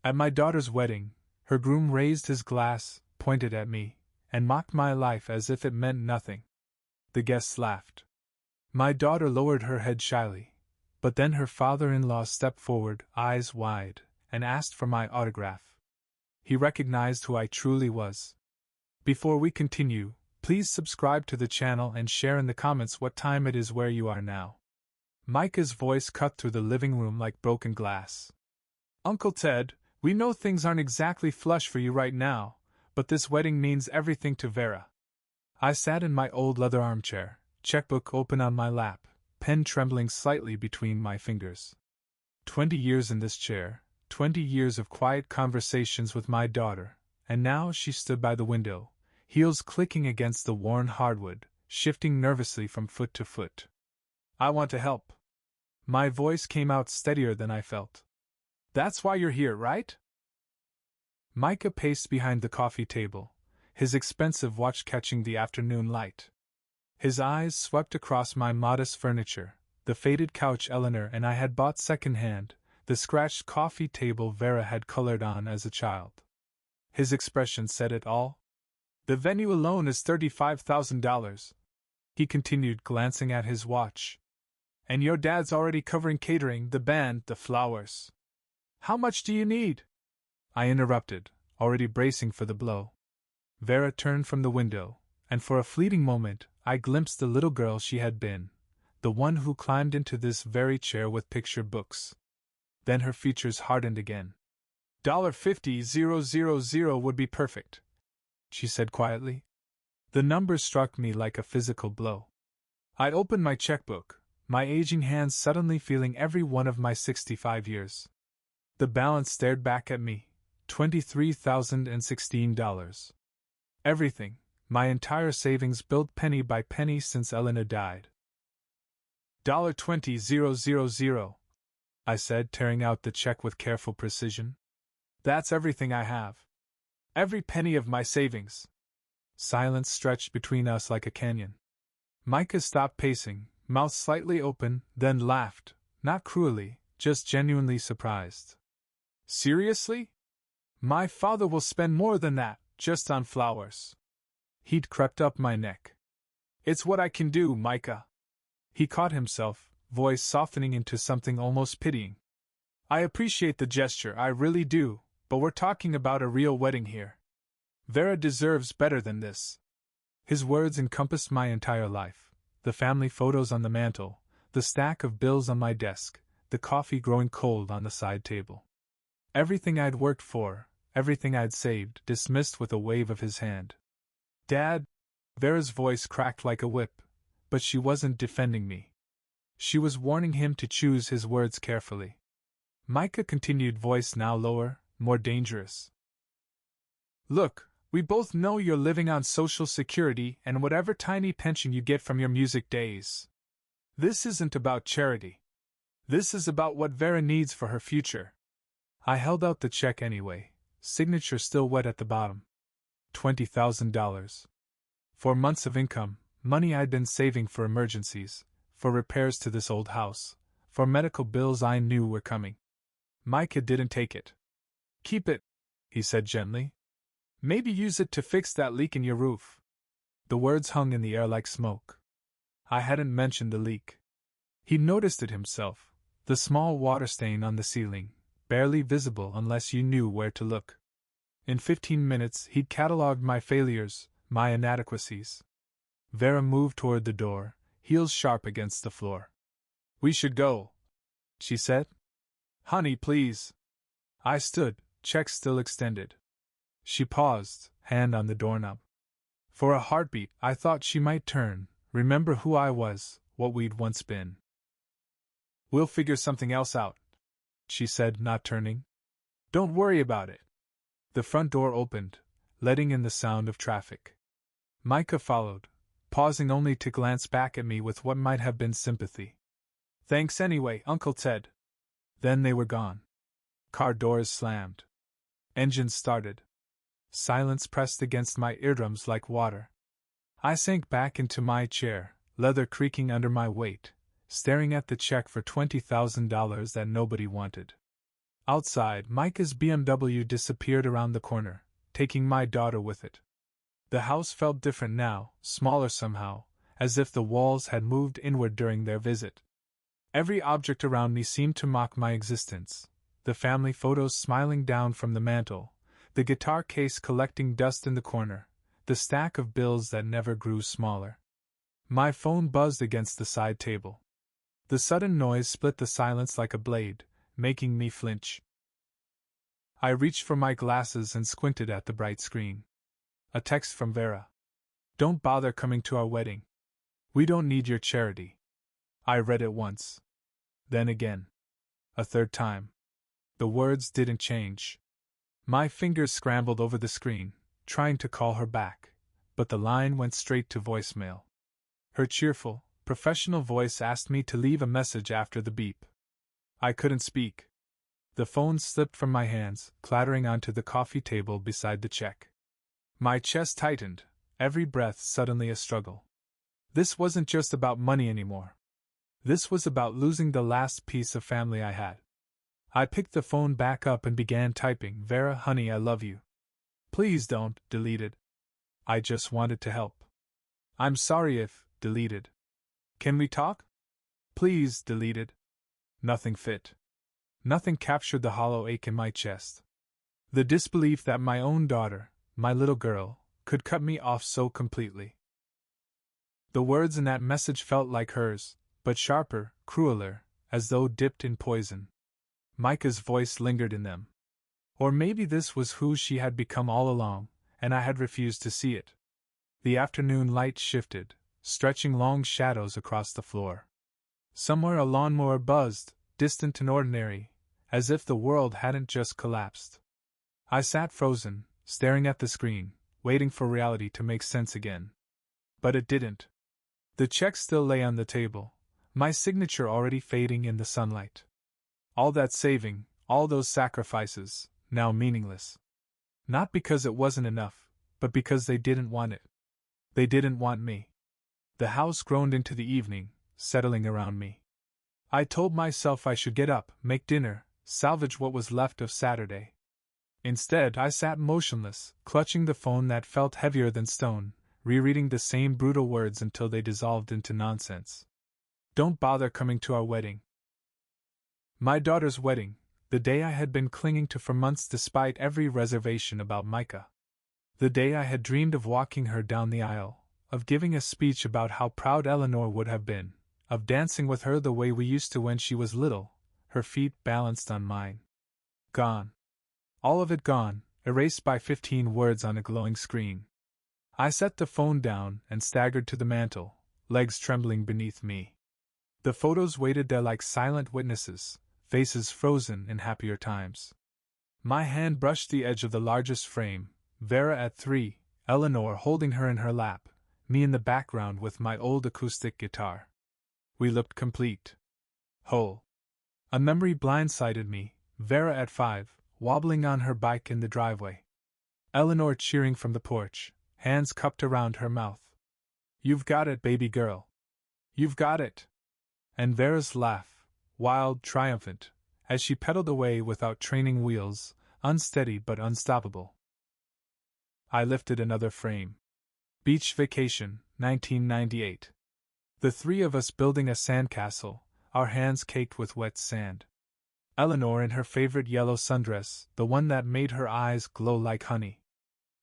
At my daughter's wedding, her groom raised his glass, pointed at me, and mocked my life as if it meant nothing. The guests laughed. My daughter lowered her head shyly, but then her father-in-law stepped forward, eyes wide, and asked for my autograph. He recognized who I truly was. Before we continue, please subscribe to the channel and share in the comments what time it is where you are now. Micah's voice cut through the living room like broken glass. Uncle Ted, we know things aren't exactly flush for you right now, but this wedding means everything to Vera. I sat in my old leather armchair, checkbook open on my lap, pen trembling slightly between my fingers. 20 years in this chair, 20 years of quiet conversations with my daughter, and now she stood by the window, heels clicking against the worn hardwood, shifting nervously from foot to foot. I want to help. My voice came out steadier than I felt. That's why you're here, right? Micah paced behind the coffee table, his expensive watch catching the afternoon light. His eyes swept across my modest furniture, the faded couch Eleanor and I had bought secondhand, the scratched coffee table Vera had colored on as a child. His expression said it all. The venue alone is $35,000, he continued, glancing at his watch. And your dad's already covering catering, the band, the flowers. How much do you need? I interrupted, already bracing for the blow. Vera turned from the window, and for a fleeting moment, I glimpsed the little girl she had been, the one who climbed into this very chair with picture books. Then her features hardened again. $50,000 would be perfect, she said quietly. The number struck me like a physical blow. I opened my checkbook, my aging hands suddenly feeling every one of my 65 years. The balance stared back at me, $23,016. Everything, my entire savings built penny by penny since Elena died. $20,000, I said, tearing out the check with careful precision. That's everything I have. Every penny of my savings. Silence stretched between us like a canyon. Micah stopped pacing, mouth slightly open, then laughed, not cruelly, just genuinely surprised. Seriously? My father will spend more than that, just on flowers. He'd crept up my neck. It's what I can do, Micah. He caught himself, voice softening into something almost pitying. I appreciate the gesture, I really do, but we're talking about a real wedding here. Vera deserves better than this. His words encompassed my entire life. The family photos on the mantel, the stack of bills on my desk, the coffee growing cold on the side table. Everything I'd worked for, everything I'd saved, dismissed with a wave of his hand. Dad? Vera's voice cracked like a whip, but she wasn't defending me. She was warning him to choose his words carefully. Micah continued, voice now lower, more dangerous. Look, we both know you're living on Social Security and whatever tiny pension you get from your music days. This isn't about charity. This is about what Vera needs for her future. I held out the check anyway, signature still wet at the bottom. $20,000. 4 months of income, money I'd been saving for emergencies, for repairs to this old house, for medical bills I knew were coming. Micah didn't take it. Keep it, he said gently. Maybe use it to fix that leak in your roof. The words hung in the air like smoke. I hadn't mentioned the leak. He noticed it himself, the small water stain on the ceiling, barely visible unless you knew where to look. In 15 minutes he'd catalogued my failures, my inadequacies. Vera moved toward the door, heels sharp against the floor. We should go, she said. Honey, please. I stood, check still extended. She paused, hand on the doorknob. For a heartbeat, I thought she might turn, remember who I was, what we'd once been. We'll figure something else out, she said, not turning. Don't worry about it. The front door opened, letting in the sound of traffic. Micah followed, pausing only to glance back at me with what might have been sympathy. Thanks anyway, Uncle Ted. Then they were gone. Car doors slammed. Engines started. Silence pressed against my eardrums like water. I sank back into my chair, leather creaking under my weight, staring at the check for $20,000 that nobody wanted. Outside, Micah's BMW disappeared around the corner, taking my daughter with it. The house felt different now, smaller somehow, as if the walls had moved inward during their visit. Every object around me seemed to mock my existence. The family photos smiling down from the mantel, the guitar case collecting dust in the corner, the stack of bills that never grew smaller. My phone buzzed against the side table. The sudden noise split the silence like a blade, making me flinch. I reached for my glasses and squinted at the bright screen. A text from Vera. "Don't bother coming to our wedding. We don't need your charity." I read it once. Then again. A third time. The words didn't change. My fingers scrambled over the screen, trying to call her back, but the line went straight to voicemail. Her cheerful, professional voice asked me to leave a message after the beep. I couldn't speak. The phone slipped from my hands, clattering onto the coffee table beside the check. My chest tightened, every breath suddenly a struggle. This wasn't just about money anymore. This was about losing the last piece of family I had. I picked the phone back up and began typing, "Vera, honey, I love you. Please don't," deleted. I just wanted to help. "I'm sorry if," deleted. "Can we talk? Please," deleted. Nothing fit. Nothing captured the hollow ache in my chest. The disbelief that my own daughter, my little girl, could cut me off so completely. The words in that message felt like hers, but sharper, crueler, as though dipped in poison. Micah's voice lingered in them. Or maybe this was who she had become all along, and I had refused to see it. The afternoon light shifted, stretching long shadows across the floor. Somewhere a lawnmower buzzed, distant and ordinary, as if the world hadn't just collapsed. I sat frozen, staring at the screen, waiting for reality to make sense again. But it didn't. The check still lay on the table, my signature already fading in the sunlight. All that saving, all those sacrifices, now meaningless. Not because it wasn't enough, but because they didn't want it. They didn't want me. The house groaned into the evening, settling around me. I told myself I should get up, make dinner, salvage what was left of Saturday. Instead, I sat motionless, clutching the phone that felt heavier than stone, rereading the same brutal words until they dissolved into nonsense. "Don't bother coming to our wedding." My daughter's wedding, the day I had been clinging to for months despite every reservation about Micah. The day I had dreamed of walking her down the aisle, of giving a speech about how proud Eleanor would have been, of dancing with her the way we used to when she was little, her feet balanced on mine. Gone. All of it gone, erased by 15 words on a glowing screen. I set the phone down and staggered to the mantel, legs trembling beneath me. The photos waited there like silent witnesses, faces frozen in happier times. My hand brushed the edge of the largest frame, Vera at 3, Eleanor holding her in her lap, me in the background with my old acoustic guitar. We looked complete. Whole. A memory blindsided me, Vera at 5, wobbling on her bike in the driveway. Eleanor cheering from the porch, hands cupped around her mouth. "You've got it, baby girl. You've got it." And Vera's laugh, wild, triumphant, as she pedaled away without training wheels, unsteady but unstoppable. I lifted another frame. Beach Vacation, 1998. The three of us building a sandcastle, our hands caked with wet sand. Eleanor in her favorite yellow sundress, the one that made her eyes glow like honey.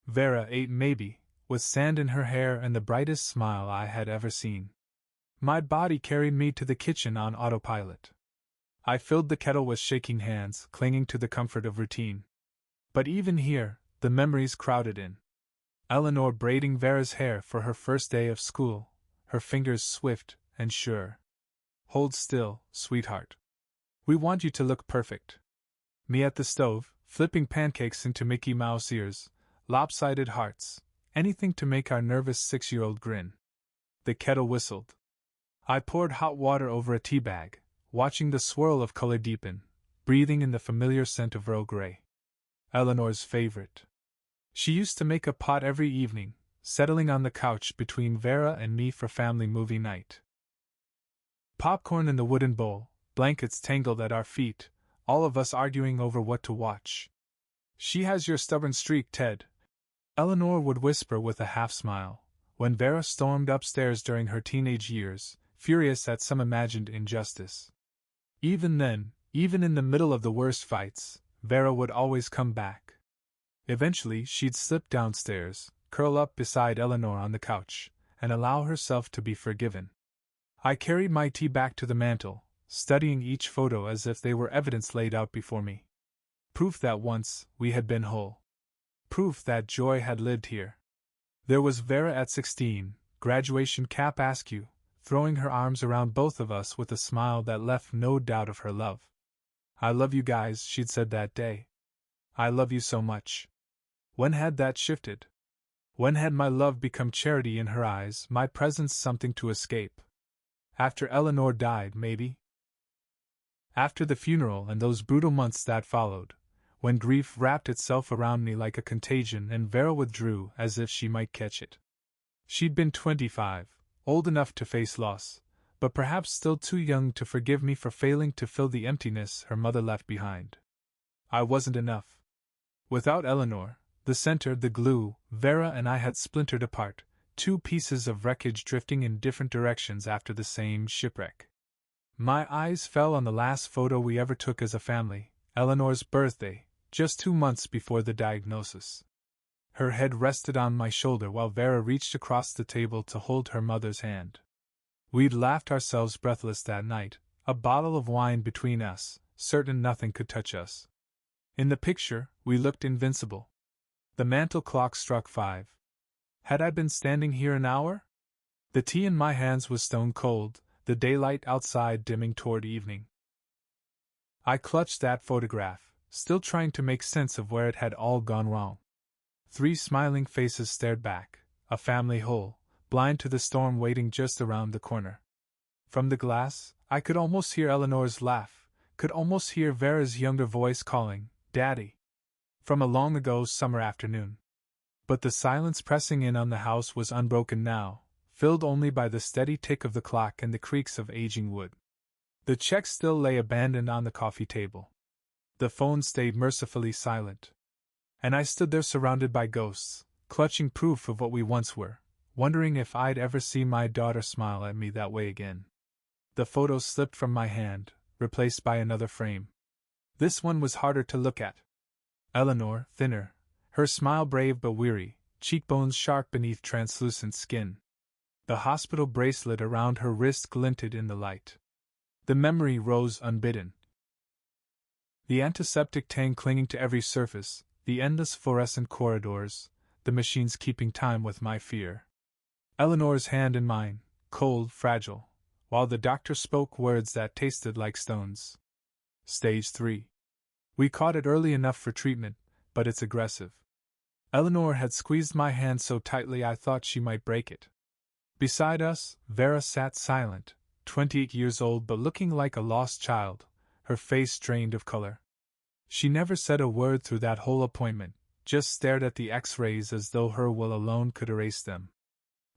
Vera 8 maybe, with sand in her hair and the brightest smile I had ever seen. My body carried me to the kitchen on autopilot. I filled the kettle with shaking hands, clinging to the comfort of routine. But even here, the memories crowded in. Eleanor braiding Vera's hair for her first day of school, her fingers swift and sure. "Hold still, sweetheart. We want you to look perfect." Me at the stove, flipping pancakes into Mickey Mouse ears, lopsided hearts, anything to make our nervous 6-year-old grin. The kettle whistled. I poured hot water over a tea bag, watching the swirl of color deepen, breathing in the familiar scent of Earl Grey. Eleanor's favorite. She used to make a pot every evening, settling on the couch between Vera and me for family movie night. Popcorn in the wooden bowl, blankets tangled at our feet, all of us arguing over what to watch. "She has your stubborn streak, Ted," Eleanor would whisper with a half-smile, when Vera stormed upstairs during her teenage years, furious at some imagined injustice. Even then, even in the middle of the worst fights, Vera would always come back. Eventually she'd slip downstairs, curl up beside Eleanor on the couch, and allow herself to be forgiven. I carried my tea back to the mantel, studying each photo as if they were evidence laid out before me. Proof that once we had been whole. Proof that joy had lived here. There was Vera at 16, graduation cap askew, throwing her arms around both of us with a smile that left no doubt of her love. "I love you guys," she'd said that day. "I love you so much." When had that shifted? When had my love become charity in her eyes, my presence something to escape? After Eleanor died, maybe? After the funeral and those brutal months that followed, when grief wrapped itself around me like a contagion and Vera withdrew as if she might catch it. She'd been 25, old enough to face loss, but perhaps still too young to forgive me for failing to fill the emptiness her mother left behind. I wasn't enough. Without Eleanor, the center, the glue, Vera and I had splintered apart, two pieces of wreckage drifting in different directions after the same shipwreck. My eyes fell on the last photo we ever took as a family, Eleanor's birthday, just 2 months before the diagnosis. Her head rested on my shoulder while Vera reached across the table to hold her mother's hand. We'd laughed ourselves breathless that night, a bottle of wine between us, certain nothing could touch us. In the picture, we looked invincible. The mantel clock struck 5. Had I been standing here an hour? The tea in my hands was stone cold, the daylight outside dimming toward evening. I clutched that photograph, still trying to make sense of where it had all gone wrong. 3 smiling faces stared back, a family whole, blind to the storm waiting just around the corner. From the glass, I could almost hear Eleanor's laugh, could almost hear Vera's younger voice calling, "Daddy," from a long-ago summer afternoon. But the silence pressing in on the house was unbroken now, filled only by the steady tick of the clock and the creaks of aging wood. The check still lay abandoned on the coffee table. The phone stayed mercifully silent. And I stood there surrounded by ghosts, clutching proof of what we once were, wondering if I'd ever see my daughter smile at me that way again. The photo slipped from my hand, replaced by another frame. This one was harder to look at. Eleanor, thinner, her smile brave but weary, cheekbones sharp beneath translucent skin. The hospital bracelet around her wrist glinted in the light. The memory rose unbidden. The antiseptic tank clinging to every surface, the endless fluorescent corridors, the machines keeping time with my fear. Eleanor's hand in mine, cold, fragile, while the doctor spoke words that tasted like stones. Stage 3. We caught it early enough for treatment, but it's aggressive. Eleanor had squeezed my hand so tightly I thought she might break it. Beside us, Vera sat silent, 28 years old but looking like a lost child, her face drained of color. She never said a word through that whole appointment, just stared at the X-rays as though her will alone could erase them.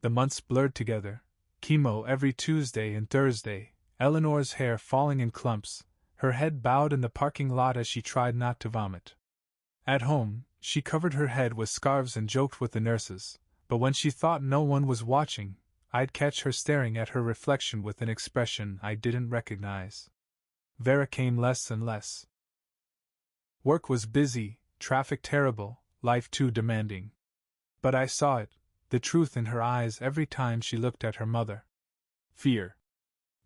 The months blurred together, chemo every Tuesday and Thursday, Eleanor's hair falling in clumps, her head bowed in the parking lot as she tried not to vomit. At home, she covered her head with scarves and joked with the nurses, but when she thought no one was watching, I'd catch her staring at her reflection with an expression I didn't recognize. Vera came less and less. Work was busy, traffic terrible, life too demanding. But I saw it, the truth in her eyes every time she looked at her mother. Fear.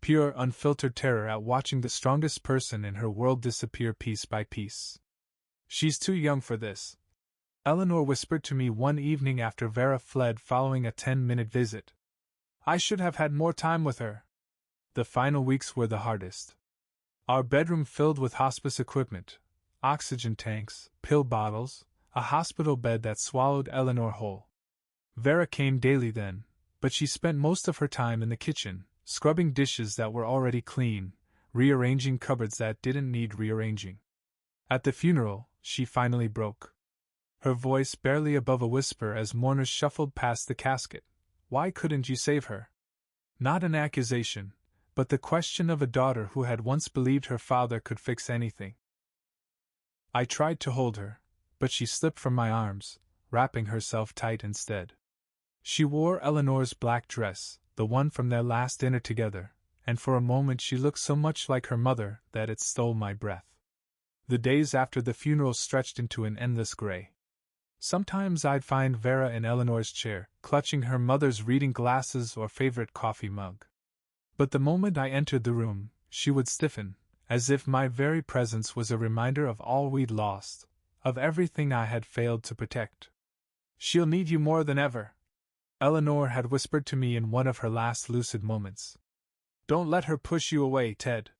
Pure, unfiltered terror at watching the strongest person in her world disappear piece by piece. "She's too young for this," Eleanor whispered to me one evening after Vera fled following a 10-minute visit. "I should have had more time with her." The final weeks were the hardest. Our bedroom filled with hospice equipment, oxygen tanks, pill bottles, a hospital bed that swallowed Eleanor whole. Vera came daily then, but she spent most of her time in the kitchen, scrubbing dishes that were already clean, rearranging cupboards that didn't need rearranging. At the funeral, she finally broke. Her voice barely above a whisper as mourners shuffled past the casket. "Why couldn't you save her?" Not an accusation, but the question of a daughter who had once believed her father could fix anything. I tried to hold her, but she slipped from my arms, wrapping herself tight instead. She wore Eleanor's black dress, the one from their last dinner together, and for a moment she looked so much like her mother that it stole my breath. The days after the funeral stretched into an endless gray. Sometimes I'd find Vera in Eleanor's chair, clutching her mother's reading glasses or favorite coffee mug. But the moment I entered the room, she would stiffen, as if my very presence was a reminder of all we'd lost, of everything I had failed to protect. "She'll need you more than ever," Eleanor had whispered to me in one of her last lucid moments. "Don't let her push you away, Ted.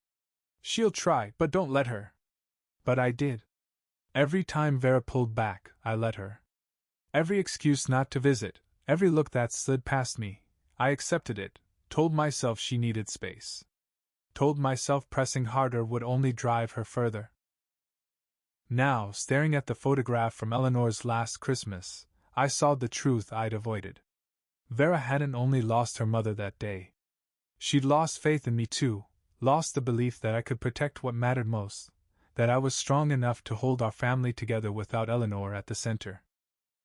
She'll try, but don't let her." But I did. Every time Vera pulled back, I let her. Every excuse not to visit, every look that slid past me, I accepted it, told myself she needed space. Told myself pressing harder would only drive her further. Now, staring at the photograph from Eleanor's last Christmas, I saw the truth I'd avoided. Vera hadn't only lost her mother that day. She'd lost faith in me too, lost the belief that I could protect what mattered most, that I was strong enough to hold our family together without Eleanor at the center.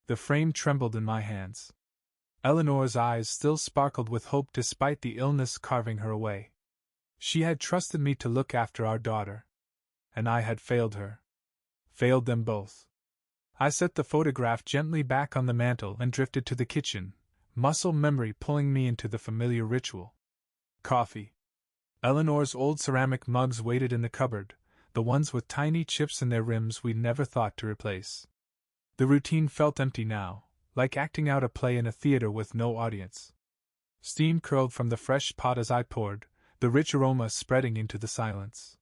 The frame trembled in my hands. Eleanor's eyes still sparkled with hope despite the illness carving her away. She had trusted me to look after our daughter. And I had failed her. Failed them both. I set the photograph gently back on the mantel and drifted to the kitchen, muscle memory pulling me into the familiar ritual. Coffee. Eleanor's old ceramic mugs waited in the cupboard, the ones with tiny chips in their rims we'd never thought to replace. The routine felt empty now, like acting out a play in a theater with no audience. Steam curled from the fresh pot as I poured, the rich aroma spreading into the silence.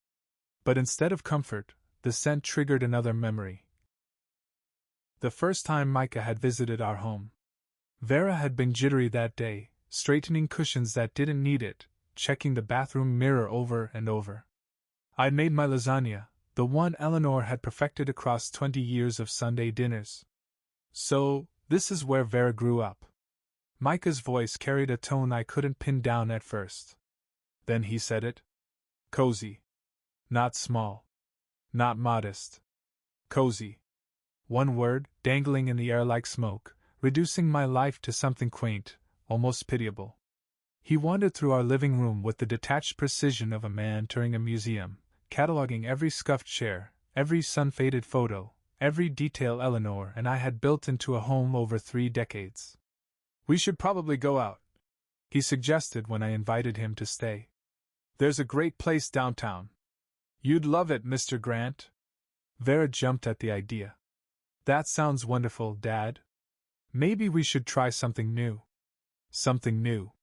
But instead of comfort, the scent triggered another memory. The first time Micah had visited our home. Vera had been jittery that day, straightening cushions that didn't need it, checking the bathroom mirror over and over. I'd made my lasagna, the one Eleanor had perfected across 20 years of Sunday dinners. "So, this is where Vera grew up." Micah's voice carried a tone I couldn't pin down at first. Then he said it. Cozy. Not small. Not modest. Cozy. One word, dangling in the air like smoke, reducing my life to something quaint, almost pitiable. He wandered through our living room with the detached precision of a man touring a museum, cataloging every scuffed chair, every sun-faded photo, every detail Eleanor and I had built into a home over 3 decades. "We should probably go out," he suggested when I invited him to stay. "There's a great place downtown." "You'd love it, Mr. Grant." Vera jumped at the idea. "That sounds wonderful, Dad. Maybe we should try something new." Something new.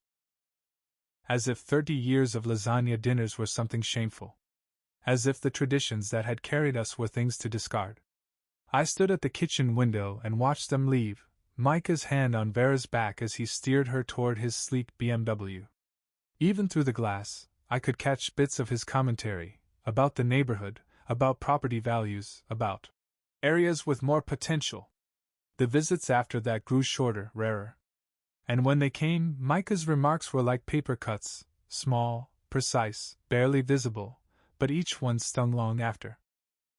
As if 30 years of lasagna dinners were something shameful. As if the traditions that had carried us were things to discard. I stood at the kitchen window and watched them leave, Micah's hand on Vera's back as he steered her toward his sleek BMW. Even through the glass, I could catch bits of his commentary, about the neighborhood, about property values, about areas with more potential. The visits after that grew shorter, rarer. And when they came, Micah's remarks were like paper cuts, small, precise, barely visible, but each one stung long after.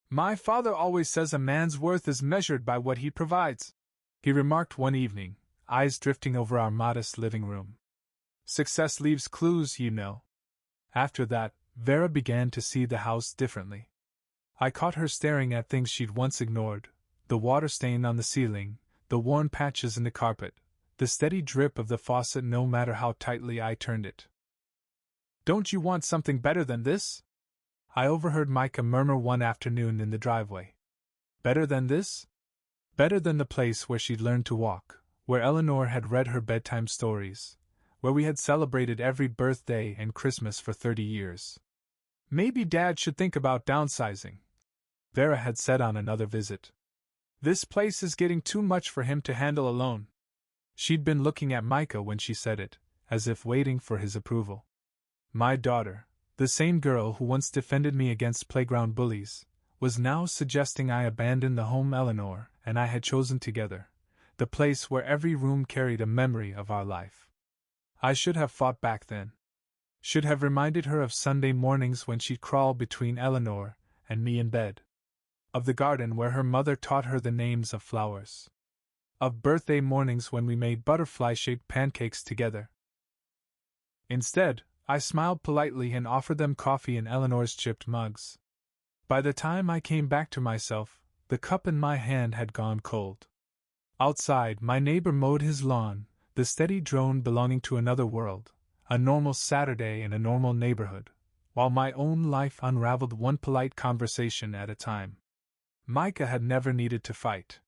"My father always says a man's worth is measured by what he provides," he remarked one evening, eyes drifting over our modest living room. "Success leaves clues, you know." After that, Vera began to see the house differently. I caught her staring at things she'd once ignored, the water stain on the ceiling, the worn patches in the carpet, the steady drip of the faucet no matter how tightly I turned it. "Don't you want something better than this?" I overheard Micah murmur one afternoon in the driveway. Better than this? Better than the place where she'd learned to walk, where Eleanor had read her bedtime stories, where we had celebrated every birthday and Christmas for 30 years. "Maybe Dad should think about downsizing," Vera had said on another visit. "This place is getting too much for him to handle alone." She'd been looking at Micah when she said it, as if waiting for his approval. My daughter, the same girl who once defended me against playground bullies, was now suggesting I abandon the home Eleanor and I had chosen together, the place where every room carried a memory of our life. I should have fought back then. Should have reminded her of Sunday mornings when she'd crawl between Eleanor and me in bed. of the garden where her mother taught her the names of flowers, of birthday mornings when we made butterfly-shaped pancakes together. Instead, I smiled politely and offered them coffee in Eleanor's chipped mugs. By the time I came back to myself, the cup in my hand had gone cold. Outside, my neighbor mowed his lawn, the steady drone belonging to another world, a normal Saturday in a normal neighborhood, while my own life unraveled one polite conversation at a time. Micah had never needed to fight.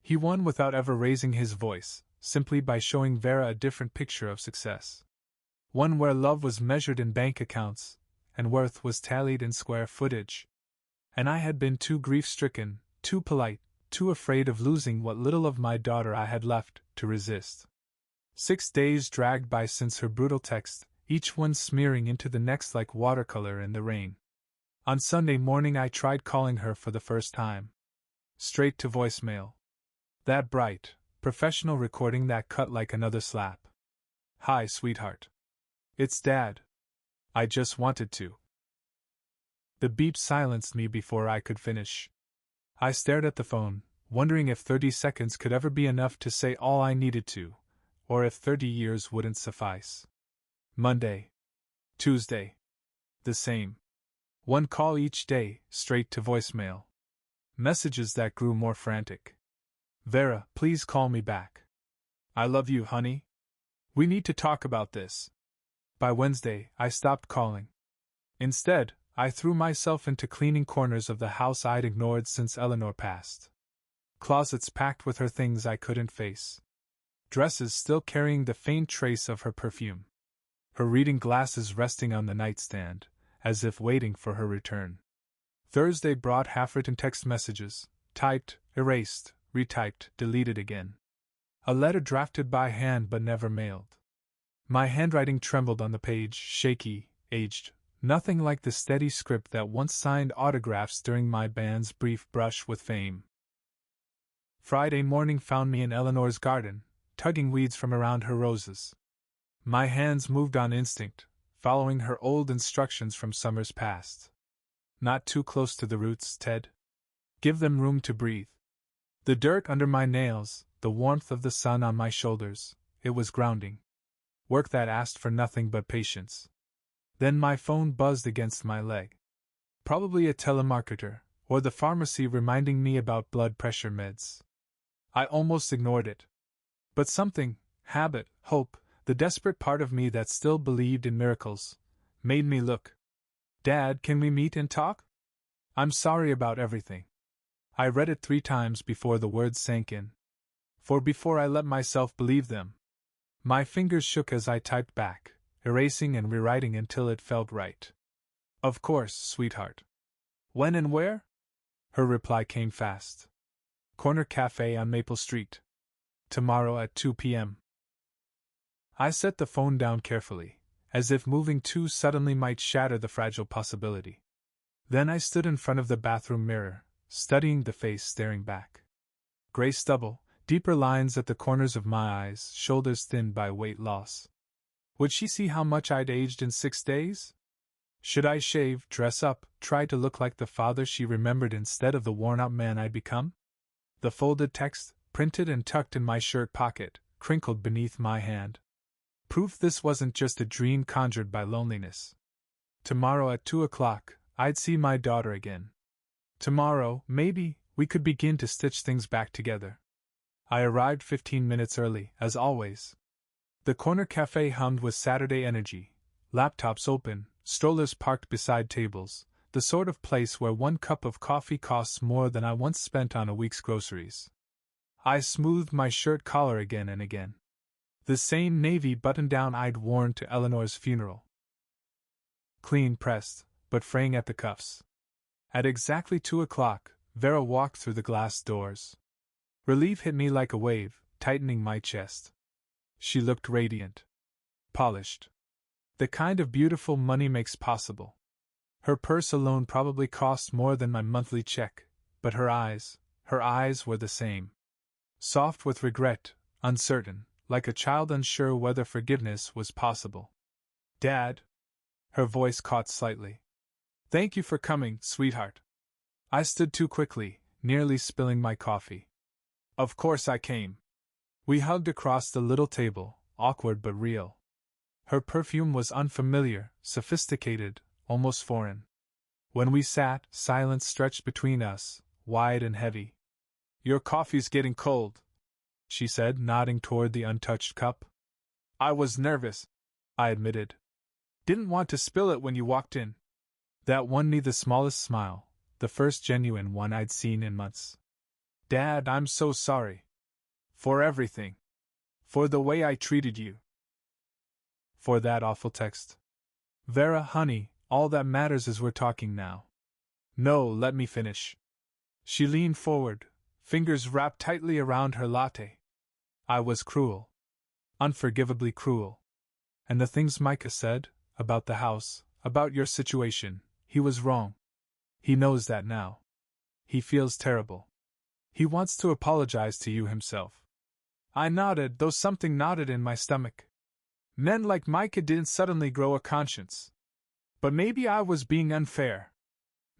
He won without ever raising his voice, simply by showing Vera a different picture of success. One where love was measured in bank accounts, and worth was tallied in square footage. And I had been too grief-stricken, too polite, too afraid of losing what little of my daughter I had left, to resist. 6 days dragged by since her brutal text, each one smearing into the next like watercolor in the rain. On Sunday morning I tried calling her for the first time. Straight to voicemail. That bright, professional recording that cut like another slap. "Hi, sweetheart. It's Dad. I just wanted to." The beep silenced me before I could finish. I stared at the phone, wondering if 30 seconds could ever be enough to say all I needed to, or if 30 years wouldn't suffice. Monday. Tuesday. The same. One call each day, straight to voicemail. Messages that grew more frantic. "Vera, please call me back. I love you, honey. We need to talk about this." By Wednesday, I stopped calling. Instead, I threw myself into cleaning corners of the house I'd ignored since Eleanor passed. Closets packed with her things I couldn't face. Dresses still carrying the faint trace of her perfume. Her reading glasses resting on the nightstand, as if waiting for her return. Thursday brought half-written text messages, typed, erased, retyped, deleted again. A letter drafted by hand but never mailed. My handwriting trembled on the page, shaky, aged, nothing like the steady script that once signed autographs during my band's brief brush with fame. Friday morning found me in Eleanor's garden, tugging weeds from around her roses. My hands moved on instinct, following her old instructions from summers past. "Not too close to the roots, Ted. Give them room to breathe." The dirt under my nails, the warmth of the sun on my shoulders, it was grounding. Work that asked for nothing but patience. Then my phone buzzed against my leg. Probably a telemarketer, or the pharmacy reminding me about blood pressure meds. I almost ignored it. But something, habit, hope, the desperate part of me that still believed in miracles, made me look. "Dad, can we meet and talk? I'm sorry about everything." I read it 3 times before the words sank in. For before I let myself believe them, my fingers shook as I typed back, erasing and rewriting until it felt right. "Of course, sweetheart. When and where?" Her reply came fast. "Corner Cafe on Maple Street. Tomorrow at 2 p.m. I set the phone down carefully, as if moving too suddenly might shatter the fragile possibility. Then I stood in front of the bathroom mirror, studying the face staring back. Gray stubble, deeper lines at the corners of my eyes, shoulders thinned by weight loss. Would she see how much I'd aged in 6 days? Should I shave, dress up, try to look like the father she remembered instead of the worn-out man I'd become? The folded text, printed and tucked in my shirt pocket, crinkled beneath my hand. Proof this wasn't just a dream conjured by loneliness. Tomorrow at 2 o'clock, I'd see my daughter again. Tomorrow, maybe, we could begin to stitch things back together. I arrived 15 minutes early, as always. The corner cafe hummed with Saturday energy, laptops open, strollers parked beside tables, the sort of place where 1 cup of coffee costs more than I once spent on a week's groceries. I smoothed my shirt collar again and again. The same navy button-down I'd worn to Eleanor's funeral. Clean pressed, but fraying at the cuffs. At exactly 2 o'clock, Vera walked through the glass doors. Relief hit me like a wave, tightening my chest. She looked radiant. Polished. The kind of beautiful money makes possible. Her purse alone probably cost more than my monthly check, but her eyes were the same. Soft with regret, uncertain, like a child unsure whether forgiveness was possible. "Dad?" Her voice caught slightly. "Thank you for coming, sweetheart. I stood too quickly, nearly spilling my coffee. Of course I came. We hugged across the little table, awkward but real. Her perfume was unfamiliar, sophisticated, almost foreign. When we sat, silence stretched between us, wide and heavy. Your coffee's getting cold, she said, nodding toward the untouched cup. I was nervous, I admitted. Didn't want to spill it when you walked in. That won me the smallest smile, the first genuine one I'd seen in months. Dad, I'm so sorry. For everything. For the way I treated you. For that awful text. Vera, honey, all that matters is we're talking now. No, let me finish. She leaned forward, fingers wrapped tightly around her latte. I was cruel. Unforgivably cruel. And the things Micah said, about the house, about your situation, he was wrong. He knows that now. He feels terrible. He wants to apologize to you himself. I nodded, though something knotted in my stomach. Men like Micah didn't suddenly grow a conscience. But maybe I was being unfair.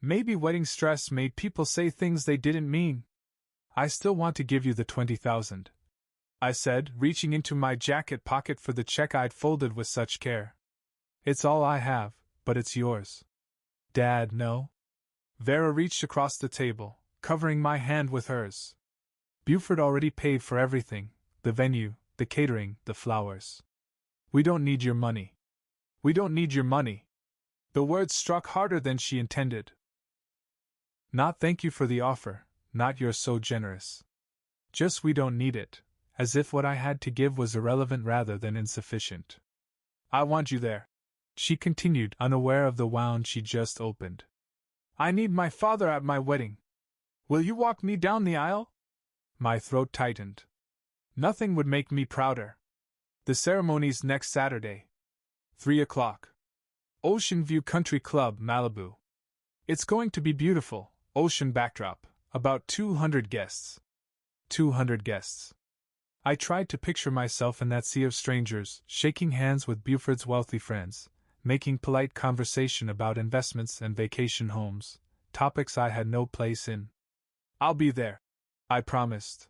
Maybe wedding stress made people say things they didn't mean. I still want to give you the 20,000, I said, reaching into my jacket pocket for the check I'd folded with such care. It's all I have, but it's yours. Dad, no? Vera reached across the table, covering my hand with hers. Buford already paid for everything, the venue, the catering, the flowers. We don't need your money. We don't need your money. The words struck harder than she intended. Not thank you for the offer, not you're so generous. Just we don't need it, as if what I had to give was irrelevant rather than insufficient. I want you there, she continued, unaware of the wound she'd just opened. I need my father at my wedding. Will you walk me down the aisle? My throat tightened. Nothing would make me prouder. The ceremony's next Saturday. 3 o'clock. Ocean View Country Club, Malibu. It's going to be beautiful, ocean backdrop, about 200 guests. 200 guests. I tried to picture myself in that sea of strangers, shaking hands with Buford's wealthy friends, making polite conversation about investments and vacation homes, topics I had no place in. I'll be there, I promised.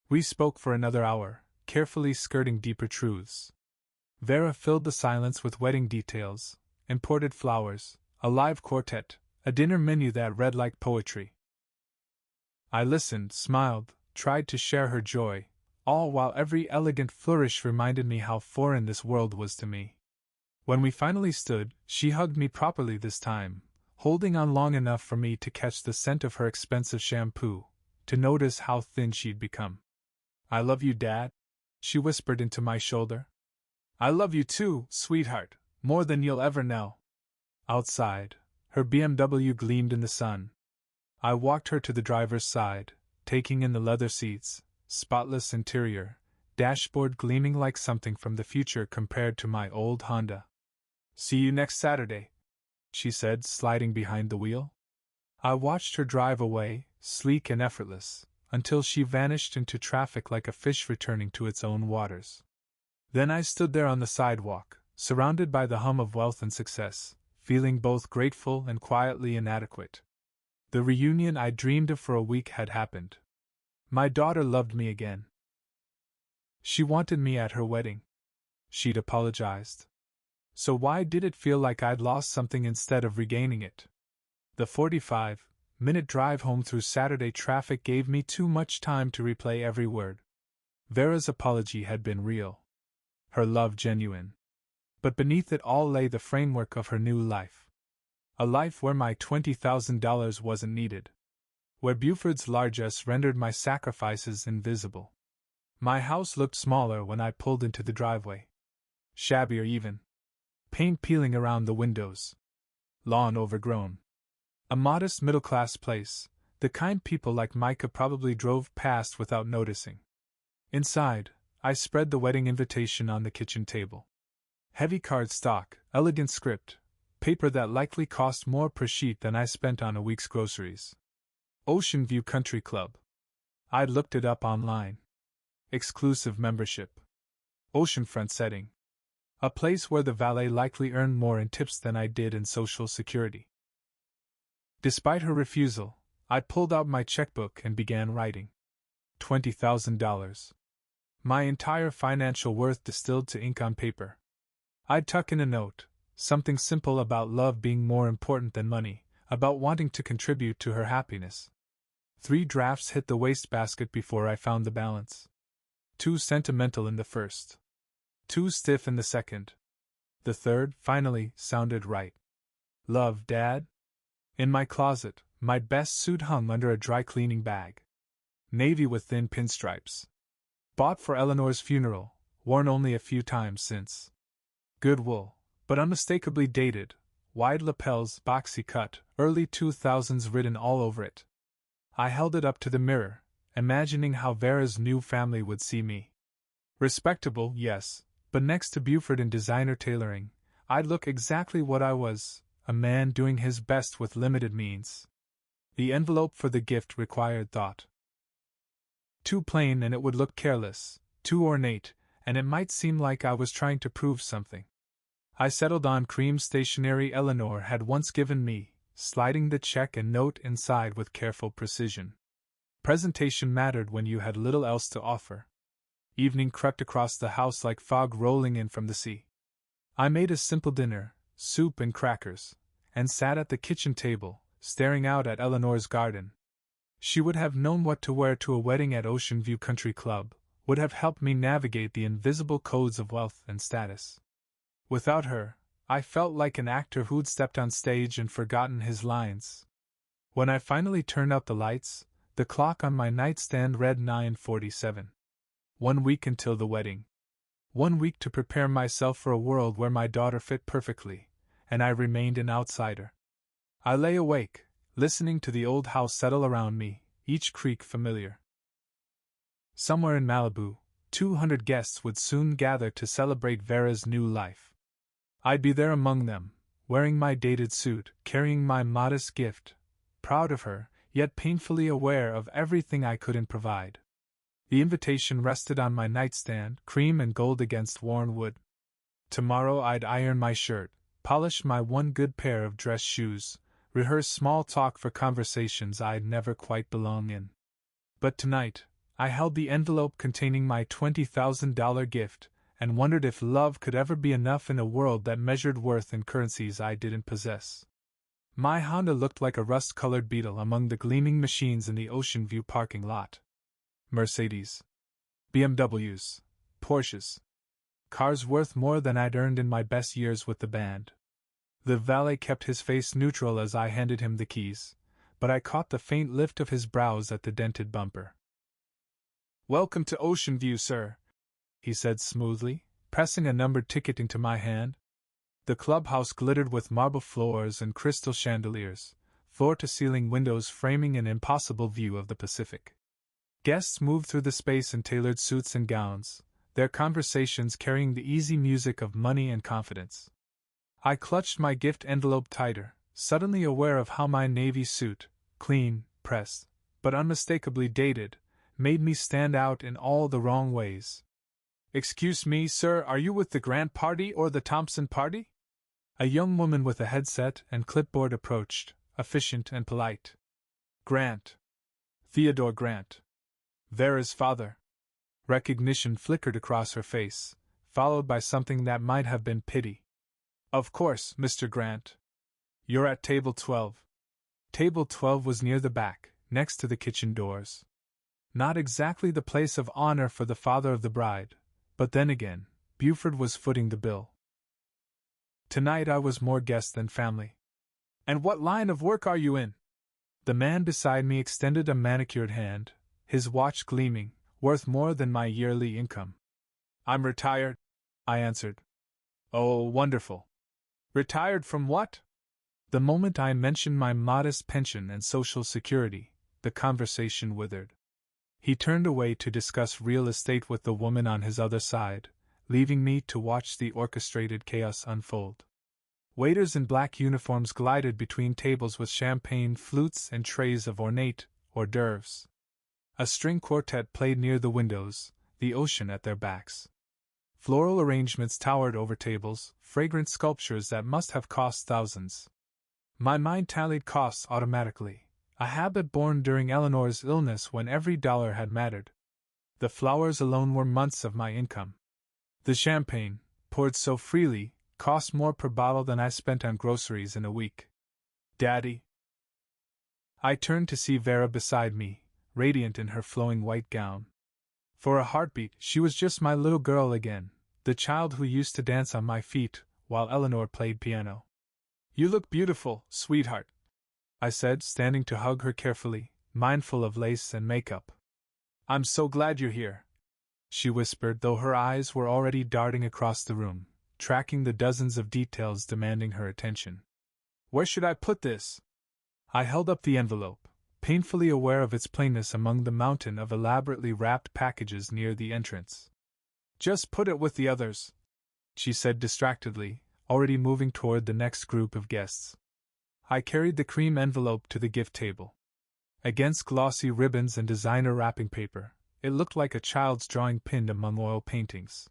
We spoke for another hour, carefully skirting deeper truths. Vera filled the silence with wedding details, imported flowers, a live quartet, a dinner menu that read like poetry. I listened, smiled, tried to share her joy, all while every elegant flourish reminded me how foreign this world was to me. When we finally stood, she hugged me properly this time, holding on long enough for me to catch the scent of her expensive shampoo, to notice how thin she'd become. I love you, Dad, she whispered into my shoulder. I love you too, sweetheart, more than you'll ever know. Outside, her BMW gleamed in the sun. I walked her to the driver's side, taking in the leather seats, spotless interior, dashboard gleaming like something from the future compared to my old Honda. See you next Saturday, she said, sliding behind the wheel. I watched her drive away, sleek and effortless, until she vanished into traffic like a fish returning to its own waters. Then I stood there on the sidewalk, surrounded by the hum of wealth and success, feeling both grateful and quietly inadequate. The reunion I dreamed of for a week had happened. My daughter loved me again. She wanted me at her wedding. She'd apologized. So why did it feel like I'd lost something instead of regaining it? The 45-minute drive home through Saturday traffic gave me too much time to replay every word. Vera's apology had been real. Her love genuine. But beneath it all lay the framework of her new life. A life where my $20,000 wasn't needed. Where Buford's largesse rendered my sacrifices invisible. My house looked smaller when I pulled into the driveway. Shabbier even. Paint peeling around the windows. Lawn overgrown. A modest middle-class place, the kind people like Micah probably drove past without noticing. Inside, I spread the wedding invitation on the kitchen table. Heavy cardstock, elegant script, paper that likely cost more per sheet than I spent on a week's groceries. Ocean View Country Club. I'd looked it up online. Exclusive membership. Oceanfront setting. A place where the valet likely earned more in tips than I did in Social Security. Despite her refusal, I pulled out my checkbook and began writing. $20,000. My entire financial worth distilled to ink on paper. I'd tuck in a note, something simple about love being more important than money, about wanting to contribute to her happiness. 3 drafts hit the wastebasket before I found the balance. 2 sentimental in the first. 2 stiff in the second. The third, finally, sounded right. Love, Dad? In my closet, my best suit hung under a dry cleaning bag. Navy with thin pinstripes. Bought for Eleanor's funeral, worn only a few times since. Good wool, but unmistakably dated, wide lapels, boxy cut, early 2000s written all over it. I held it up to the mirror, imagining how Vera's new family would see me. Respectable, yes, but next to Buford in designer tailoring, I'd look exactly what I was, a man doing his best with limited means. The envelope for the gift required thought. Too plain and it would look careless, too ornate, and it might seem like I was trying to prove something. I settled on cream stationery Eleanor had once given me, sliding the check and note inside with careful precision. Presentation mattered when you had little else to offer. Evening crept across the house like fog rolling in from the sea. I made a simple dinner, soup and crackers, and sat at the kitchen table, staring out at Eleanor's garden. She would have known what to wear to a wedding at Ocean View Country Club, would have helped me navigate the invisible codes of wealth and status. Without her, I felt like an actor who'd stepped on stage and forgotten his lines. When I finally turned out the lights, the clock on my nightstand read 9:47. 1 week until the wedding. 1 week to prepare myself for a world where my daughter fit perfectly, and I remained an outsider. I lay awake, listening to the old house settle around me, each creak familiar. Somewhere in Malibu, 200 guests would soon gather to celebrate Vera's new life. I'd be there among them, wearing my dated suit, carrying my modest gift, proud of her, yet painfully aware of everything I couldn't provide. The invitation rested on my nightstand, cream and gold against worn wood. Tomorrow I'd iron my shirt, polish my one good pair of dress shoes, rehearse small talk for conversations I'd never quite belong in. But tonight, I held the envelope containing my $20,000 gift, and wondered if love could ever be enough in a world that measured worth in currencies I didn't possess. My Honda looked like a rust-colored beetle among the gleaming machines in the Ocean View parking lot. Mercedes, BMWs, Porsches. Cars worth more than I'd earned in my best years with the band. The valet kept his face neutral as I handed him the keys, but I caught the faint lift of his brows at the dented bumper. "Welcome to Ocean View, sir," he said smoothly, pressing a numbered ticket into my hand. The clubhouse glittered with marble floors and crystal chandeliers, floor-to-ceiling windows framing an impossible view of the Pacific. Guests moved through the space in tailored suits and gowns, their conversations carrying the easy music of money and confidence. I clutched my gift envelope tighter, suddenly aware of how my navy suit, clean, pressed, but unmistakably dated, made me stand out in all the wrong ways. "Excuse me, sir, are you with the Grant party or the Thompson party?" A young woman with a headset and clipboard approached, efficient and polite. "Grant. Theodore Grant. Vera's father." Recognition flickered across her face, followed by something that might have been pity. "Of course, Mr. Grant. You're at table 12. Table 12 was near the back, next to the kitchen doors. Not exactly the place of honor for the father of the bride, but then again, Buford was footing the bill. Tonight I was more guest than family. "And what line of work are you in?" The man beside me extended a manicured hand, his watch gleaming, worth more than my yearly income. "I'm retired," I answered. "Oh, wonderful. Retired from what?" The moment I mentioned my modest pension and Social Security, the conversation withered. He turned away to discuss real estate with the woman on his other side, leaving me to watch the orchestrated chaos unfold. Waiters in black uniforms glided between tables with champagne flutes and trays of ornate hors d'oeuvres. A string quartet played near the windows, the ocean at their backs. Floral arrangements towered over tables, fragrant sculptures that must have cost thousands. My mind tallied costs automatically, a habit born during Eleanor's illness when every dollar had mattered. The flowers alone were months of my income. The champagne, poured so freely, cost more per bottle than I spent on groceries in a week. Daddy? I turned to see Vera beside me, radiant in her flowing white gown. For a heartbeat, she was just my little girl again, the child who used to dance on my feet while Eleanor played piano. You look beautiful, sweetheart, I said, standing to hug her carefully, mindful of lace and makeup. I'm so glad you're here, she whispered, though her eyes were already darting across the room, tracking the dozens of details demanding her attention. Where should I put this? I held up the envelope, painfully aware of its plainness among the mountain of elaborately wrapped packages near the entrance. Just put it with the others, she said distractedly, already moving toward the next group of guests. I carried the cream envelope to the gift table. Against glossy ribbons and designer wrapping paper, it looked like a child's drawing pinned among oil paintings.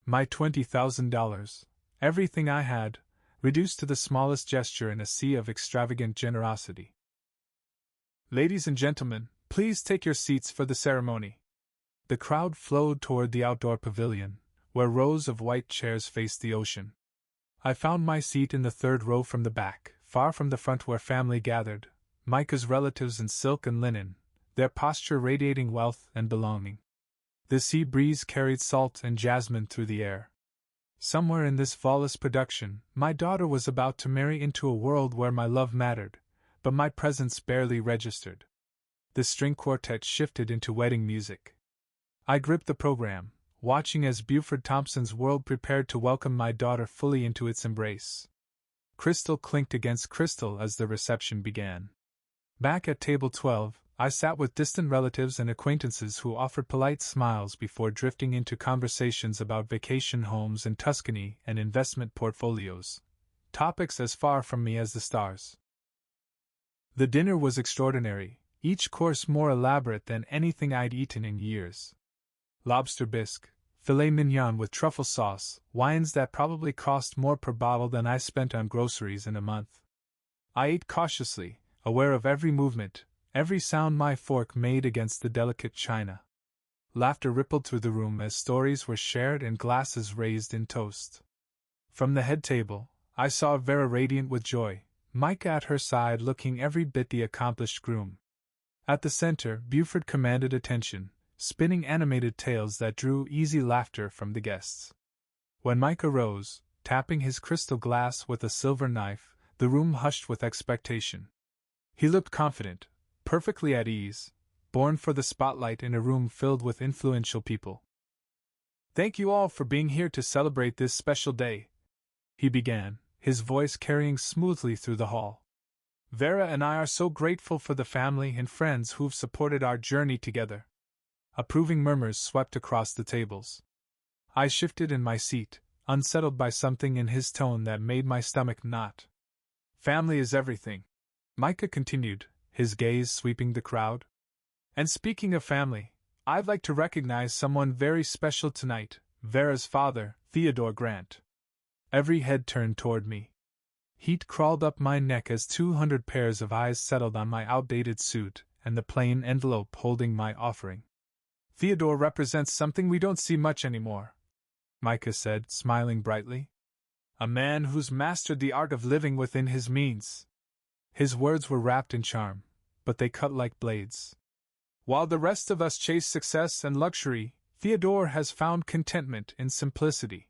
My $20,000, everything I had, reduced to the smallest gesture in a sea of extravagant generosity. Ladies and gentlemen, please take your seats for the ceremony. The crowd flowed toward the outdoor pavilion, where rows of white chairs faced the ocean. I found my seat in the third row from the back, far from the front where family gathered, Micah's relatives in silk and linen, their posture radiating wealth and belonging. The sea breeze carried salt and jasmine through the air. Somewhere in this flawless production, my daughter was about to marry into a world where my love mattered, but my presence barely registered. The string quartet shifted into wedding music. I gripped the program, watching as Buford Thompson's world prepared to welcome my daughter fully into its embrace. Crystal clinked against crystal as the reception began. Back at table 12, I sat with distant relatives and acquaintances who offered polite smiles before drifting into conversations about vacation homes in Tuscany and investment portfolios, topics as far from me as the stars. The dinner was extraordinary, each course more elaborate than anything I'd eaten in years. Lobster bisque, filet mignon with truffle sauce, wines that probably cost more per bottle than I spent on groceries in a month. I ate cautiously, aware of every movement, every sound my fork made against the delicate china. Laughter rippled through the room as stories were shared and glasses raised in toast. From the head table, I saw Vera radiant with joy, Micah at her side looking every bit the accomplished groom. At the center, Buford commanded attention, spinning animated tales that drew easy laughter from the guests. When Micah rose, tapping his crystal glass with a silver knife, the room hushed with expectation. He looked confident, perfectly at ease, born for the spotlight in a room filled with influential people. Thank you all for being here to celebrate this special day, he began, his voice carrying smoothly through the hall. Vera and I are so grateful for the family and friends who've supported our journey together. Approving murmurs swept across the tables. I shifted in my seat, unsettled by something in his tone that made my stomach knot. Family is everything, Micah continued, his gaze sweeping the crowd. And speaking of family, I'd like to recognize someone very special tonight, Vera's father, Theodore Grant. Every head turned toward me. Heat crawled up my neck as 200 pairs of eyes settled on my outdated suit and the plain envelope holding my offering. Theodore represents something we don't see much anymore, Micah said, smiling brightly. A man who's mastered the art of living within his means. His words were wrapped in charm, but they cut like blades. While the rest of us chase success and luxury, Theodore has found contentment in simplicity.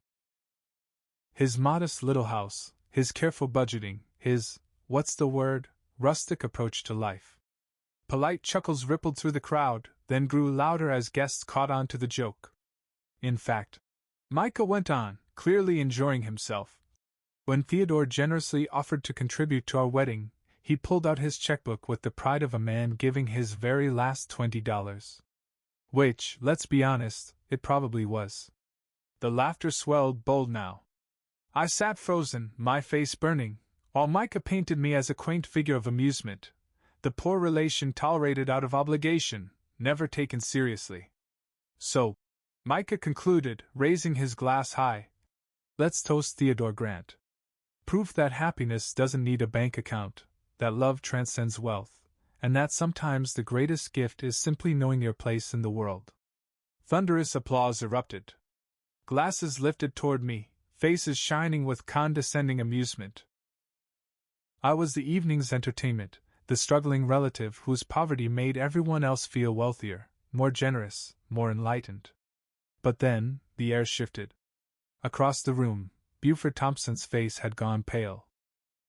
His modest little house, his careful budgeting, his, rustic approach to life. Polite chuckles rippled through the crowd, then grew louder as guests caught on to the joke. In fact, Micah went on, clearly enjoying himself. When Theodore generously offered to contribute to our wedding, he pulled out his checkbook with the pride of a man giving his very last $20. Which, let's be honest, it probably was. The laughter swelled bold now. I sat frozen, my face burning, while Micah painted me as a quaint figure of amusement, the poor relation tolerated out of obligation, never taken seriously. So, Micah concluded, raising his glass high, let's toast Theodore Grant. Proof that happiness doesn't need a bank account, that love transcends wealth, and that sometimes the greatest gift is simply knowing your place in the world. Thunderous applause erupted. Glasses lifted toward me, faces shining with condescending amusement. I was the evening's entertainment, the struggling relative whose poverty made everyone else feel wealthier, more generous, more enlightened. But then, the air shifted. Across the room, Buford Thompson's face had gone pale.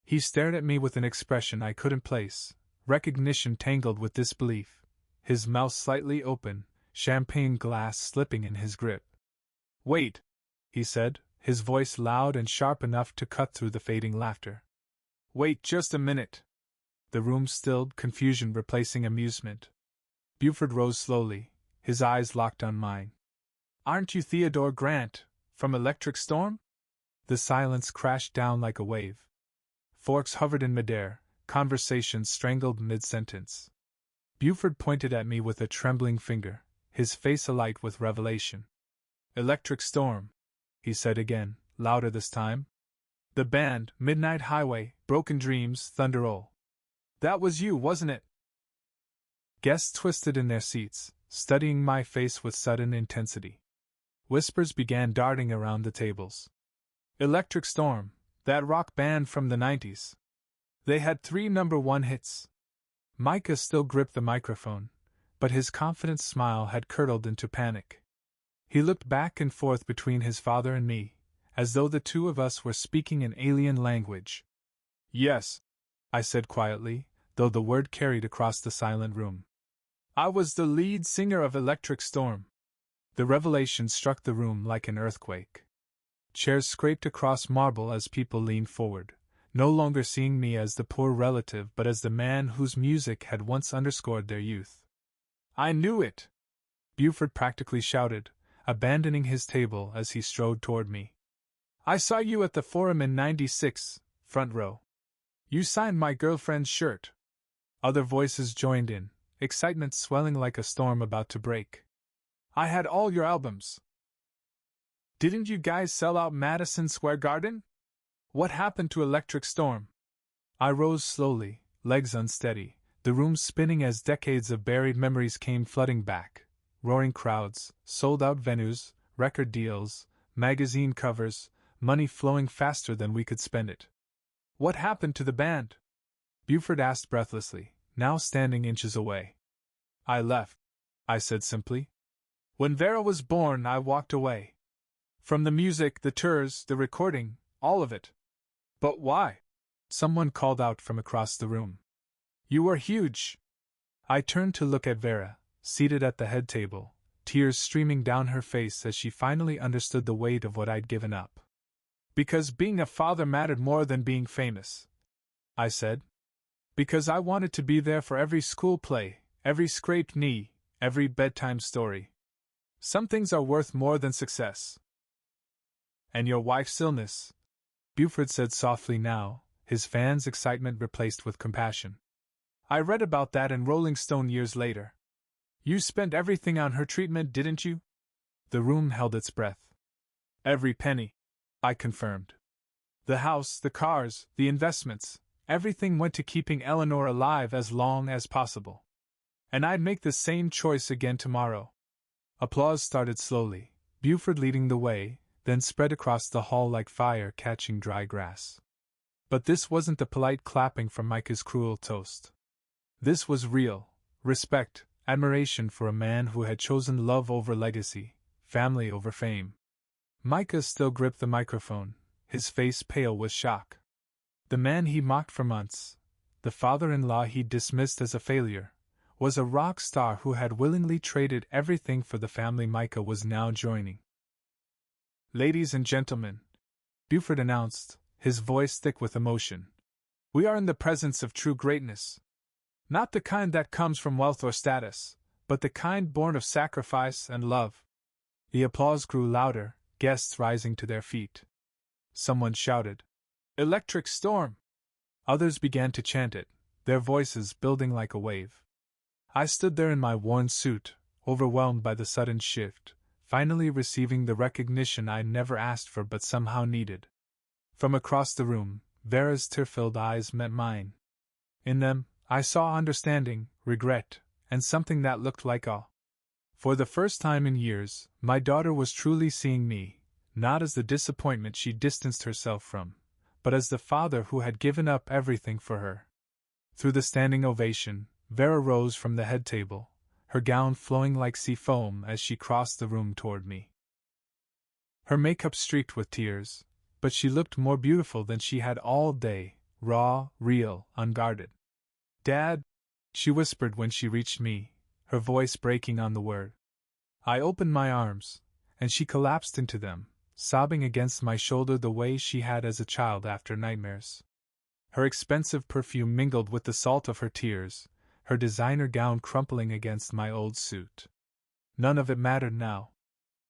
He stared at me with an expression I couldn't place, recognition tangled with disbelief, his mouth slightly open, champagne glass slipping in his grip. "Wait," he said, his voice loud and sharp enough to cut through the fading laughter. "Wait just a minute." The room stilled, confusion replacing amusement. Buford rose slowly, his eyes locked on mine. "Aren't you Theodore Grant, from Electric Storm?" The silence crashed down like a wave. Forks hovered in midair, conversation strangled mid-sentence. Buford pointed at me with a trembling finger, his face alight with revelation. "Electric Storm," he said again, louder this time. "The band, Midnight Highway, Broken Dreams, Thunder Roll. That was you, wasn't it?" Guests twisted in their seats, studying my face with sudden intensity. Whispers began darting around the tables. Electric Storm, that rock band from the 90s. They had 3 #1 hits. Micah still gripped the microphone, but his confident smile had curdled into panic. He looked back and forth between his father and me, as though the two of us were speaking an alien language. "Yes," I said quietly, though the word carried across the silent room. "I was the lead singer of Electric Storm." The revelation struck the room like an earthquake. Chairs scraped across marble as people leaned forward, no longer seeing me as the poor relative but as the man whose music had once underscored their youth. "I knew it!" Buford practically shouted, abandoning his table as he strode toward me. "I saw you at the Forum in '96, front row. You signed my girlfriend's shirt." Other voices joined in, excitement swelling like a storm about to break. "I had all your albums." "Didn't you guys sell out Madison Square Garden? What happened to Electric Storm?" I rose slowly, legs unsteady, the room spinning as decades of buried memories came flooding back. Roaring crowds, sold-out venues, record deals, magazine covers, money flowing faster than we could spend it. "What happened to the band?" Buford asked breathlessly, now standing inches away. "I left," I said simply. "When Vera was born, I walked away. From the music, the tours, the recording, all of it." "But why?" someone called out from across the room. "You were huge." I turned to look at Vera, seated at the head table, tears streaming down her face as she finally understood the weight of what I'd given up. "Because being a father mattered more than being famous," I said. "Because I wanted to be there for every school play, every scraped knee, every bedtime story. Some things are worth more than success." "And your wife's illness," Buford said softly now, his fan's excitement replaced with compassion. "I read about that in Rolling Stone years later. You spent everything on her treatment, didn't you?" The room held its breath. "Every penny," I confirmed. "The house, the cars, the investments, everything went to keeping Eleanor alive as long as possible. And I'd make the same choice again tomorrow." Applause started slowly, Buford leading the way, then spread across the hall like fire catching dry grass. But this wasn't the polite clapping from Micah's cruel toast. This was real respect, admiration for a man who had chosen love over legacy, family over fame. Micah still gripped the microphone, his face pale with shock. The man he mocked for months, the father-in-law he dismissed as a failure, was a rock star who had willingly traded everything for the family Micah was now joining. "Ladies and gentlemen," Buford announced, his voice thick with emotion, "we are in the presence of true greatness. Not the kind that comes from wealth or status, but the kind born of sacrifice and love." The applause grew louder, guests rising to their feet. Someone shouted, "Electric Storm!" Others began to chant it, their voices building like a wave. I stood there in my worn suit, overwhelmed by the sudden shift, finally receiving the recognition I never asked for but somehow needed. From across the room, Vera's tear-filled eyes met mine. In them, I saw understanding, regret, and something that looked like awe. For the first time in years, my daughter was truly seeing me, not as the disappointment she distanced herself from, but as the father who had given up everything for her. Through the standing ovation, Vera rose from the head table, her gown flowing like sea foam as she crossed the room toward me. Her makeup streaked with tears, but she looked more beautiful than she had all day, raw, real, unguarded. "Dad," she whispered when she reached me, her voice breaking on the word. I opened my arms, and she collapsed into them, sobbing against my shoulder the way she had as a child after nightmares. Her expensive perfume mingled with the salt of her tears, her designer gown crumpling against my old suit. None of it mattered now.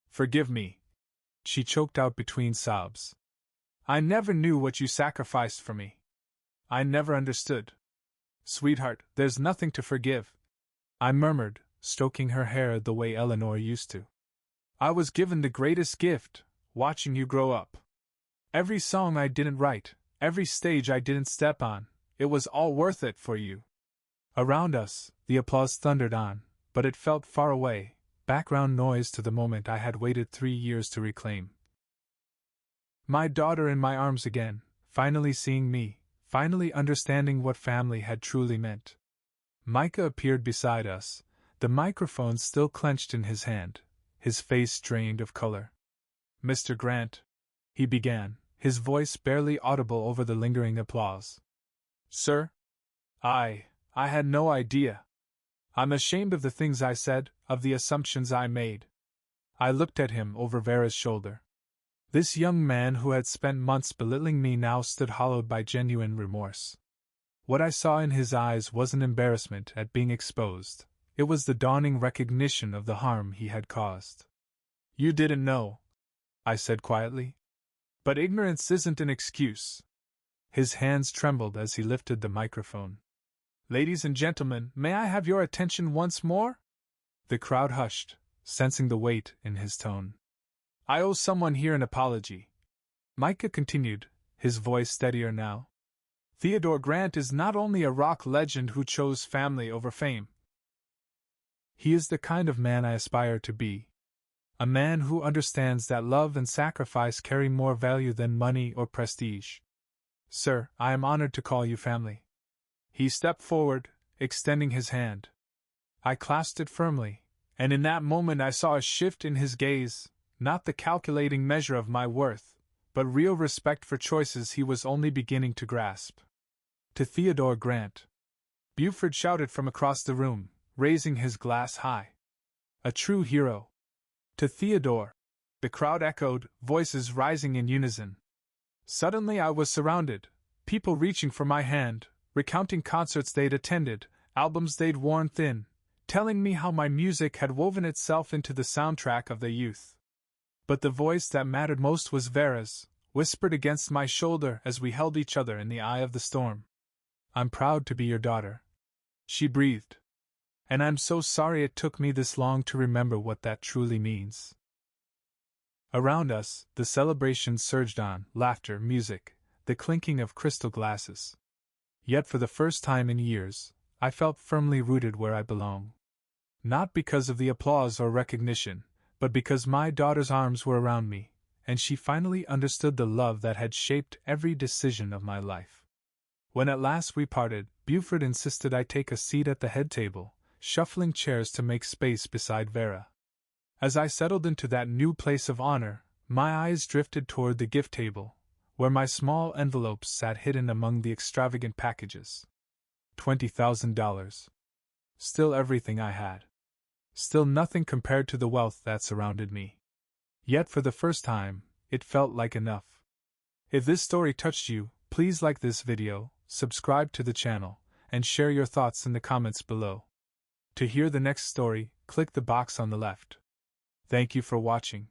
"Forgive me," she choked out between sobs. "I never knew what you sacrificed for me. I never understood." "Sweetheart, there's nothing to forgive," I murmured, stroking her hair the way Eleanor used to. "I was given the greatest gift, watching you grow up. Every song I didn't write, every stage I didn't step on, it was all worth it for you." Around us, the applause thundered on, but it felt far away, background noise to the moment I had waited 3 years to reclaim. My daughter in my arms again, finally seeing me, finally understanding what family had truly meant. Micah appeared beside us, the microphone still clenched in his hand, his face drained of color. "Mr. Grant," he began, his voice barely audible over the lingering applause. "Sir? I had no idea. I'm ashamed of the things I said, of the assumptions I made." I looked at him over Vera's shoulder. This young man who had spent months belittling me now stood hollowed by genuine remorse. What I saw in his eyes wasn't embarrassment at being exposed, it was the dawning recognition of the harm he had caused. "You didn't know," I said quietly. "But ignorance isn't an excuse." His hands trembled as he lifted the microphone. "Ladies and gentlemen, may I have your attention once more?" The crowd hushed, sensing the weight in his tone. "I owe someone here an apology," Micah continued, his voice steadier now. "Theodore Grant is not only a rock legend who chose family over fame. He is the kind of man I aspire to be. A man who understands that love and sacrifice carry more value than money or prestige. Sir, I am honored to call you family." He stepped forward, extending his hand. I clasped it firmly, and in that moment I saw a shift in his gaze, not the calculating measure of my worth, but real respect for choices he was only beginning to grasp. "To Theodore Grant," Buford shouted from across the room, raising his glass high. "A true hero." "To Theodore," the crowd echoed, voices rising in unison. Suddenly I was surrounded, people reaching for my hand, recounting concerts they'd attended, albums they'd worn thin, telling me how my music had woven itself into the soundtrack of their youth. But the voice that mattered most was Vera's, whispered against my shoulder as we held each other in the eye of the storm. "I'm proud to be your daughter," she breathed. "And I'm so sorry it took me this long to remember what that truly means." Around us, the celebration surged on, laughter, music, the clinking of crystal glasses. Yet for the first time in years, I felt firmly rooted where I belong. Not because of the applause or recognition, but because my daughter's arms were around me, and she finally understood the love that had shaped every decision of my life. When at last we parted, Buford insisted I take a seat at the head table, shuffling chairs to make space beside Vera. As I settled into that new place of honor, my eyes drifted toward the gift table, where my small envelopes sat hidden among the extravagant packages. $20,000. Still everything I had. Still nothing compared to the wealth that surrounded me. Yet for the first time, it felt like enough. If this story touched you, please like this video, subscribe to the channel, and share your thoughts in the comments below. To hear the next story, click the box on the left. Thank you for watching.